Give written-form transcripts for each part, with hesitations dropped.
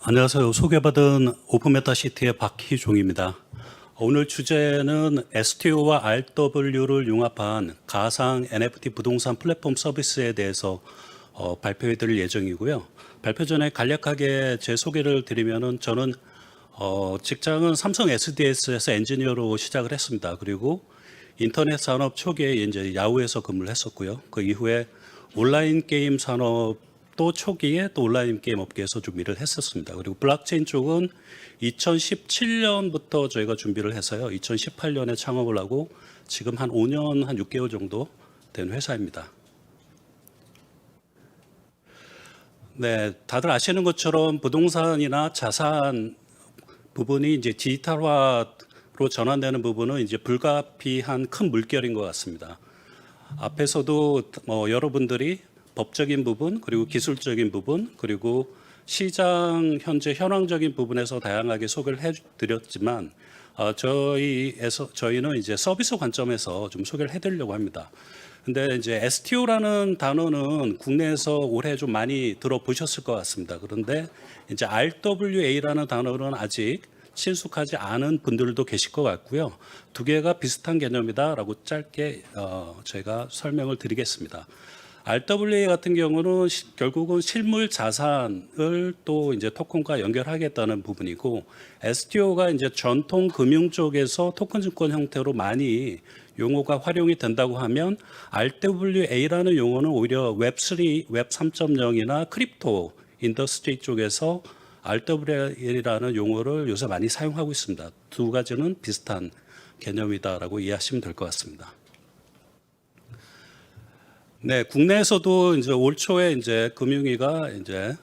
안녕하세요. 소개받은 오픈메타시티의 박희종입니다. 오늘 주제는 STO와 RW를 융합한 가상 NFT 부동산 플랫폼 서비스에 대해서 발표해 드릴 예정이고요. 발표 전에 간략하게 제 소개를 드리면은 저는 직장은 삼성 SDS에서 엔지니어로 시작을 했습니다. 그리고 인터넷 산업 초기에 이제 야후에서 근무를 했었고요. 그 이후에 온라인 게임 산업도 초기에 또 온라인 게임 업계에서 좀 일을 했었습니다. 그리고 블록체인 쪽은 2017년부터 저희가 준비를 해서요. 2018년에 창업을 하고 지금 한 5년, 한 6개월 정도 된 회사입니다. 네, 다들 아시는 것처럼 부동산이나 자산 부분이 이제 디지털화로 전환되는 부분은 이제 불가피한 큰 물결인 것 같습니다. 앞에서도 여러분들이 법적인 부분, 그리고 기술적인 부분, 그리고 시장 현재 현황적인 부분에서 다양하게 소개를 해드렸지만 저희는 이제 서비스 관점에서 좀 소개를 해드리려고 합니다. 근데 이제 STO라는 단어는 국내에서 올해 좀 많이 들어보셨을 것 같습니다. 그런데 이제 RWA라는 단어는 아직 친숙하지 않은 분들도 계실 것 같고요. 두 개가 비슷한 개념이다라고 짧게 저희가 설명을 드리겠습니다. RWA 같은 경우는 결국은 실물 자산을 또 이제 토큰과 연결하겠다는 부분이고, STO가 이제 전통 금융 쪽에서 토큰 증권 형태로 많이 용어가 활용이 된다고 하면, RWA라는 용어는 오히려 웹3, 웹 3.0이나 크립토 인더스트리 쪽에서 RWA라는 용어를 요새 많이 사용하고 있습니다. 두 가지는 비슷한 개념이다라고 이해하시면 될 것 같습니다. 네, 국내에서도 이제 올 초에 이제 금융위가 이제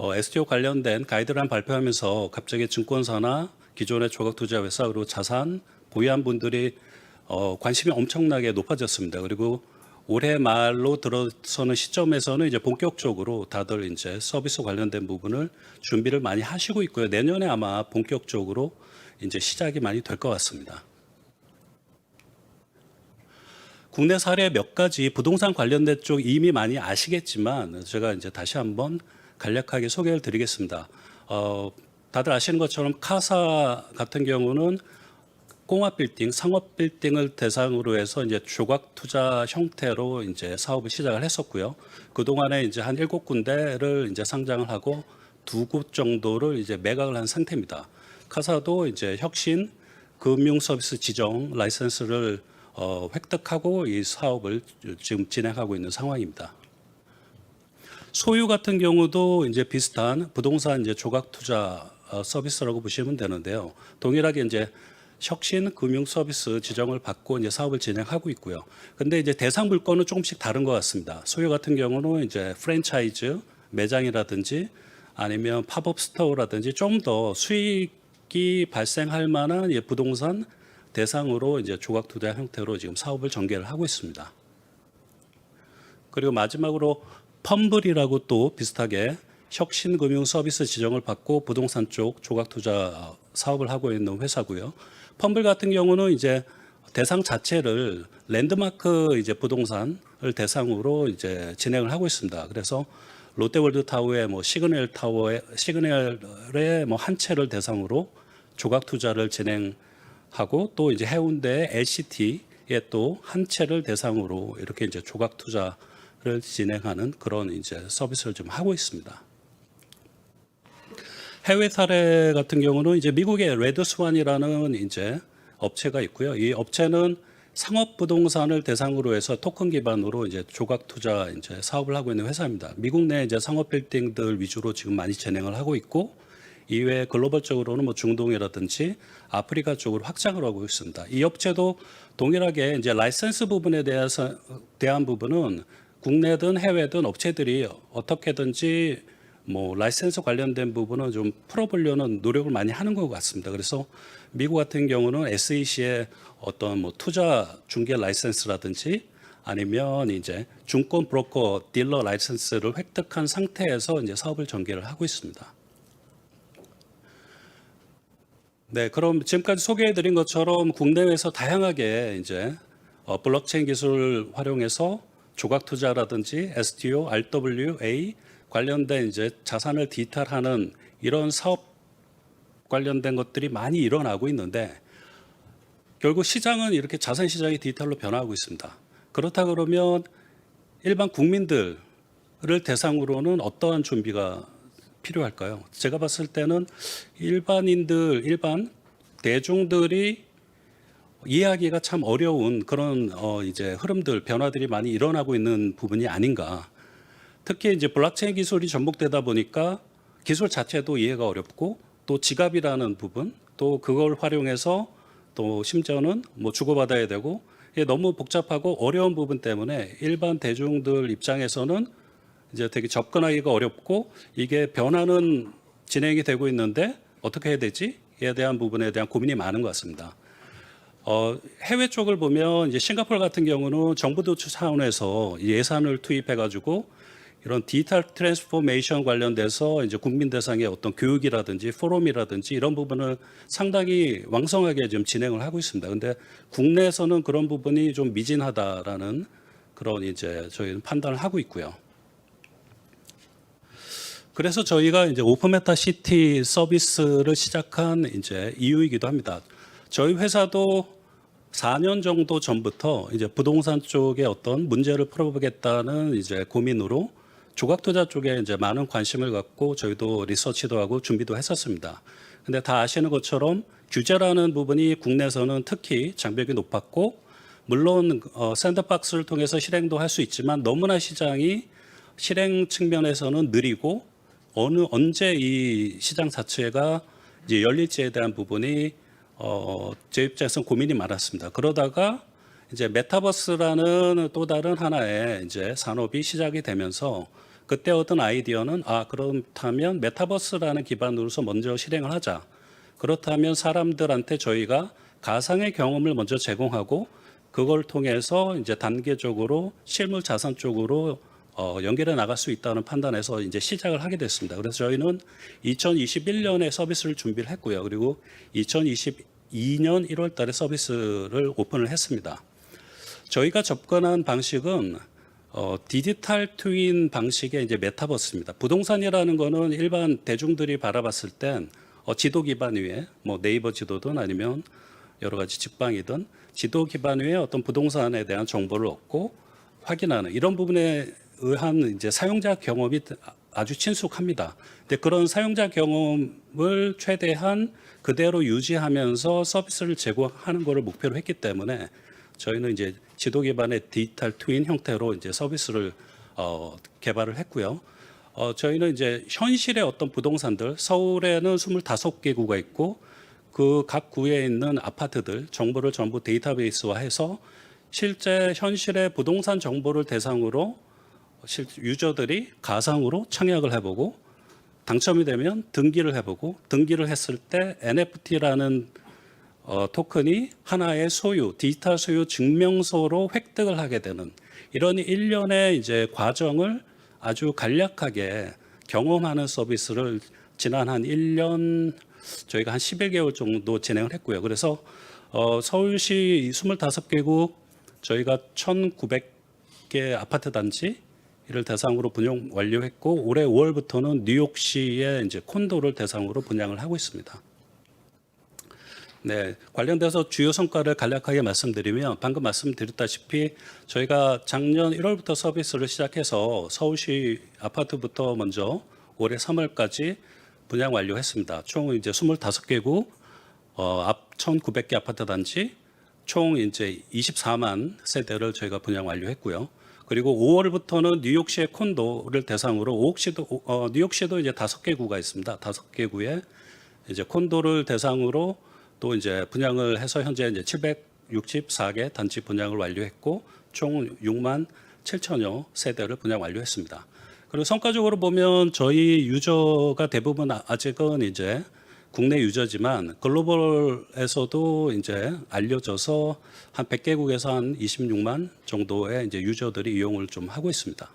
STO 관련된 가이드라인 발표하면서 갑자기 증권사나 기존의 조각투자회사 그리고 자산 보유한 분들이 관심이 엄청나게 높아졌습니다. 그리고 올해 말로 들어서는 시점에서는 이제 본격적으로 다들 이제 서비스 관련된 부분을 준비를 많이 하시고 있고요. 내년에 아마 본격적으로 이제 시작이 많이 될 것 같습니다. 국내 사례 몇 가지 부동산 관련된 쪽 이미 많이 아시겠지만 제가 이제 다시 한번 간략하게 소개를 드리겠습니다. 다들 아시는 것처럼 카사 같은 경우는 공업 빌딩, 상업 빌딩을 대상으로 해서 이제 조각 투자 형태로 이제 사업을 시작을 했었고요. 그 동안에 이제 한 7군데를 이제 상장을 하고 2곳 정도를 이제 매각을 한 상태입니다. 카사도 이제 혁신 금융 서비스 지정 라이센스를 획득하고 이 사업을 지금 진행하고 있는 상황입니다. 소유 같은 경우도 이제 비슷한 부동산 이제 조각 투자 서비스라고 보시면 되는데요. 동일하게 이제 혁신 금융 서비스 지정을 받고 이제 사업을 진행하고 있고요. 근데 이제 대상 물건은 조금씩 다른 것 같습니다. 소유 같은 경우는 이제 프랜차이즈 매장이라든지 아니면 팝업 스토어라든지 좀 더 수익이 발생할 만한 부동산 대상으로 이제 조각 투자 형태로 지금 사업을 전개를 하고 있습니다. 그리고 마지막으로 펌블이라고 또 비슷하게 혁신 금융 서비스 지정을 받고 부동산 쪽 조각 투자 사업을 하고 있는 회사고요. 펌블 같은 경우는 이제 대상 자체를 랜드마크 이제 부동산을 대상으로 이제 진행을 하고 있습니다. 그래서 롯데월드 타워의 시그널 타워의 시그널의 한 채를 대상으로 조각 투자를 진행하고 또 이제 해운대 LCT의 또 한 채를 대상으로 이렇게 이제 조각 투자를 진행하는 그런 이제 서비스를 좀 하고 있습니다. 해외 사례 같은 경우는 이제 미국의 레드스완이라는 이제 업체가 있고요. 이 업체는 상업 부동산을 대상으로 해서 토큰 기반으로 이제 조각 투자 이제 사업을 하고 있는 회사입니다. 미국 내 이제 상업 빌딩들 위주로 지금 많이 진행을 하고 있고, 이외에 글로벌적으로는 중동이라든지 아프리카 쪽으로 확장을 하고 있습니다. 이 업체도 동일하게 이제 라이센스 부분에 대한 부분은 국내든 해외든 업체들이 어떻게든지 라이센스 관련된 부분은 좀 풀어보려는 노력을 많이 하는 것 같습니다. 그래서 미국 같은 경우는 SEC의 어떤 투자 중개 라이센스라든지 아니면 이제 증권 브로커 딜러 라이센스를 획득한 상태에서 이제 사업을 전개를 하고 있습니다. 네, 그럼 지금까지 소개해드린 것처럼 국내에서 다양하게 이제 블록체인 기술을 활용해서 조각 투자라든지 STO, RWA 관련된 이제 자산을 디지털하는 이런 사업 관련된 것들이 많이 일어나고 있는데 결국 시장은 이렇게 자산 시장이 디지털로 변화하고 있습니다. 그렇다 그러면 일반 국민들을 대상으로는 어떠한 준비가 필요할까요? 제가 봤을 때는 일반 대중들이 이해하기가 참 어려운 그런 이제 흐름들, 변화들이 많이 일어나고 있는 부분이 아닌가. 특히 이제 블록체인 기술이 접목되다 보니까 기술 자체도 이해가 어렵고 또 지갑이라는 부분, 또 그걸 활용해서 또 심지어는 뭐 주고받아야 되고 이게 너무 복잡하고 어려운 부분 때문에 일반 대중들 입장에서는 이제 되게 접근하기가 어렵고 이게 변화는 진행이 되고 있는데 어떻게 해야 되지에 대한 부분에 대한 고민이 많은 것 같습니다. 해외 쪽을 보면 이제 싱가포르 같은 경우는 정부 도출 차원에서 예산을 투입해가지고 이런 디지털 트랜스포메이션 관련돼서 이제 국민 대상의 어떤 교육이라든지 포럼이라든지 이런 부분을 상당히 왕성하게 지금 진행을 하고 있습니다. 근데 국내에서는 그런 부분이 좀 미진하다라는 그런 이제 저희는 판단을 하고 있고요. 그래서 저희가 이제 오픈메타 시티 서비스를 시작한 이제 이유이기도 합니다. 저희 회사도 4년 정도 전부터 이제 부동산 쪽에 어떤 문제를 풀어보겠다는 이제 고민으로 조각 투자 쪽에 이제 많은 관심을 갖고 저희도 리서치도 하고 준비도 했었습니다. 근데 다 아시는 것처럼 규제라는 부분이 국내에서는 특히 장벽이 높았고 물론 샌드박스를 통해서 실행도 할 수 있지만 너무나 시장이 실행 측면에서는 느리고 언제 이 시장 자체가 이제 열릴지에 대한 부분이 제 입장에서 고민이 많았습니다. 그러다가 이제 메타버스라는 또 다른 하나의 이제 산업이 시작이 되면서 그때 어떤 아이디어는 그렇다면 메타버스라는 기반으로서 먼저 실행을 하자. 그렇다면 사람들한테 저희가 가상의 경험을 먼저 제공하고 그걸 통해서 이제 단계적으로 실물 자산 쪽으로 연결해 나갈 수 있다는 판단에서 이제 시작을 하게 됐습니다. 그래서 저희는 2021년에 서비스를 준비를 했고요. 그리고 2022년 1월 달에 서비스를 오픈을 했습니다. 저희가 접근한 방식은 디지털 트윈 방식의 이제 메타버스입니다. 부동산이라는 거는 일반 대중들이 바라봤을 땐 지도 기반 위에 뭐 네이버 지도든 아니면 여러 가지 직방이든 지도 기반 위에 어떤 부동산에 대한 정보를 얻고 확인하는 이런 부분에 의한 이제 사용자 경험이 아주 친숙합니다. 근데 그런 사용자 경험을 최대한 그대로 유지하면서 서비스를 제공하는 것을 목표로 했기 때문에 저희는 이제 지도 기반의 디지털 트윈 형태로 이제 서비스를 개발을 했고요. 저희는 이제 현실의 어떤 부동산들, 서울에는 25개 구가 있고 그 각 구에 있는 아파트들 정보를 전부 데이터베이스화해서 실제 현실의 부동산 정보를 대상으로 유저들이 가상으로 청약을 해보고 당첨이 되면 등기를 해보고 등기를 했을 때 NFT라는 토큰이 하나의 소유, 디지털 소유 증명서로 획득을 하게 되는 이런 일련의 이제 과정을 아주 간략하게 경험하는 서비스를 지난 한 1년 저희가 한 11개월 정도 진행을 했고요. 그래서 서울시 25개국 저희가 1,900개 아파트 단지 이를 대상으로 분양 완료했고 올해 5월부터는 뉴욕시의 이제 콘도를 대상으로 분양을 하고 있습니다. 네, 관련돼서 주요 성과를 간략하게 말씀드리면 방금 말씀드렸다시피 저희가 작년 1월부터 서비스를 시작해서 서울시 아파트부터 먼저 올해 3월까지 분양 완료했습니다. 총 이제 25개국 1,900개 아파트 단지 총 이제 24만 세대를 저희가 분양 완료했고요. 그리고 5월부터는 뉴욕시의 콘도를 대상으로 뉴욕시도 이제 5개 구가 있습니다. 5개 구에 이제 콘도를 대상으로 또 이제 분양을 해서 현재 이제 764개 단지 분양을 완료했고 총 6만 7천여 세대를 분양 완료했습니다. 그리고 성과적으로 보면 저희 유저가 대부분 아직은 이제 국내 유저지만 글로벌에서도 이제 알려져서 한 100개국에서 한 26만 정도의 이제 유저들이 이용을 좀 하고 있습니다.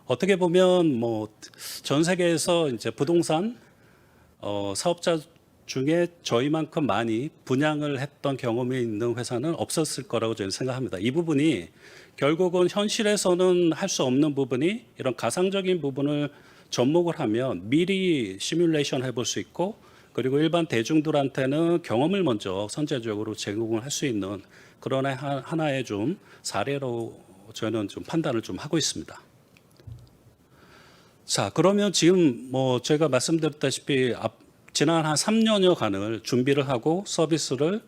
어떻게 보면 뭐 전 세계에서 이제 부동산 사업자 중에 저희만큼 많이 분양을 했던 경험이 있는 회사는 없었을 거라고 저는 생각합니다. 이 부분이 결국은 현실에서는 할 수 없는 부분이 이런 가상적인 부분을 접목을 하면 미리 시뮬레이션 해볼 수 있고 그리고 일반 대중들한테는 경험을 먼저 선제적으로 제공을 할 수 있는 그런 하나의 좀 사례로 저는 좀 판단을 좀 하고 있습니다. 자, 그러면 지금 뭐 제가 말씀드렸다시피 지난 한 3년여간을 준비를 하고 서비스를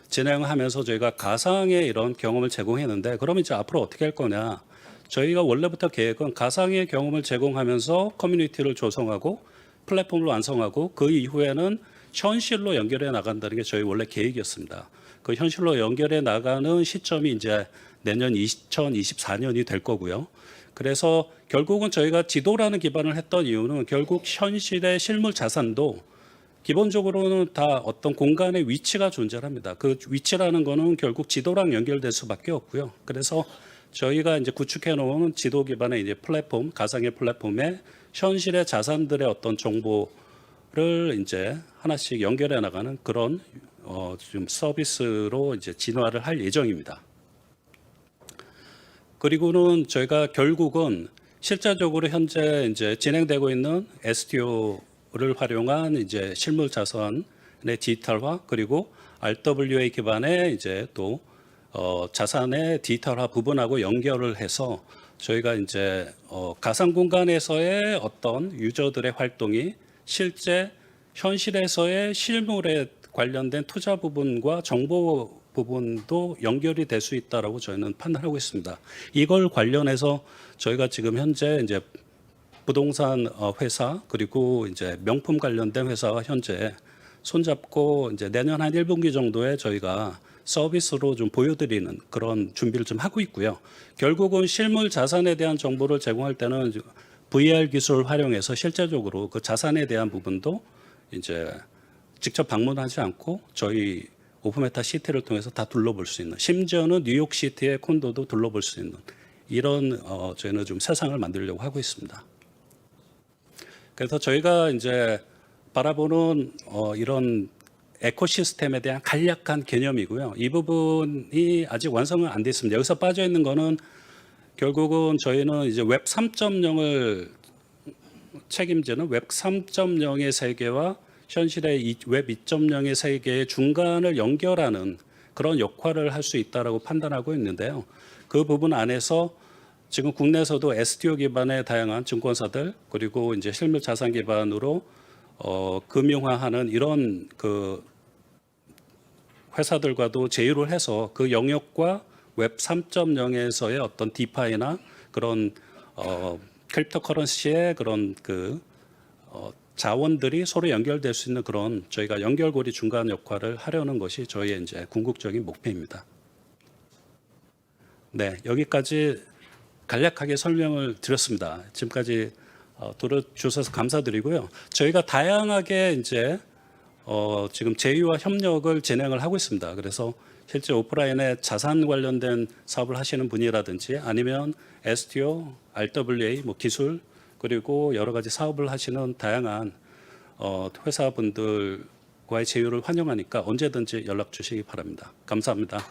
진행하면서 저희가 가상의 이런 경험을 제공했는데 그러면 이제 앞으로 어떻게 할 거냐? 저희가 원래부터 계획은 가상의 경험을 제공하면서 커뮤니티를 조성하고 플랫폼을 완성하고 그 이후에는 현실로 연결해 나간다는 게 저희 원래 계획이었습니다. 그 현실로 연결해 나가는 시점이 이제 내년 2024년이 될 거고요. 그래서 결국은 저희가 지도라는 기반을 했던 이유는 결국 현실의 실물 자산도 기본적으로는 다 어떤 공간의 위치가 존재합니다. 그 위치라는 거는 결국 지도랑 연결될 수밖에 없고요. 그래서 저희가 이제 구축해 놓은 지도 기반의 이제 플랫폼, 가상의 플랫폼에 현실의 자산들의 어떤 정보를 이제 하나씩 연결해 나가는 그런 좀 서비스로 이제 진화를 할 예정입니다. 그리고는 저희가 결국은 실제적으로 현재 이제 진행되고 있는 STO를 활용한 이제 실물 자산의 디지털화 그리고 RWA 기반의 이제 또 자산의 디지털화 부분하고 연결을 해서 저희가 이제 가상 공간에서의 어떤 유저들의 활동이 실제 현실에서의 실물에 관련된 투자 부분과 정보 부분도 연결이 될 수 있다라고 저희는 판단하고 있습니다. 이걸 관련해서 저희가 지금 현재 이제 부동산 회사 그리고 이제 명품 관련된 회사와 현재 손잡고 이제 내년 한 1분기 정도에 저희가 서비스로 좀 보여드리는 그런 준비를 좀 하고 있고요. 결국은 실물 자산에 대한 정보를 제공할 때는 VR 기술을 활용해서 실제적으로 그 자산에 대한 부분도 이제 직접 방문하지 않고 저희 오픈메타 시티를 통해서 다 둘러볼 수 있는, 심지어는 뉴욕시티의 콘도도 둘러볼 수 있는 이런 저희는 좀 세상을 만들려고 하고 있습니다. 그래서 저희가 이제 바라보는 이런 에코시스템에 대한 간략한 개념이고요. 이 부분이 아직 완성은 안 됐습니다. 여기서 빠져 있는 거는 결국은 저희는 이제 웹 3.0을 책임지는 웹 3.0의 세계와 현실의 웹 2.0의 세계의 중간을 연결하는 그런 역할을 할 수 있다라고 판단하고 있는데요. 그 부분 안에서 지금 국내에서도 STO 기반의 다양한 증권사들 그리고 이제 실물 자산 기반으로 금융화하는 이런 그 회사들과도 제휴를 해서 그 영역과 웹 3.0에서의 어떤 디파이나 그런 크립토커런시의 그런 그 자원들이 서로 연결될 수 있는 그런 저희가 연결고리 중간 역할을 하려는 것이 저희의 이제 궁극적인 목표입니다. 네, 여기까지 간략하게 설명을 드렸습니다. 지금까지 들어주셔서 감사드리고요. 저희가 다양하게 이제 지금 제휴와 협력을 진행을 하고 있습니다. 그래서 실제 오프라인에 자산 관련된 사업을 하시는 분이라든지 아니면 STO, RWA, 뭐 기술 그리고 여러 가지 사업을 하시는 다양한 회사분들과의 제휴를 환영하니까 언제든지 연락 주시기 바랍니다. 감사합니다.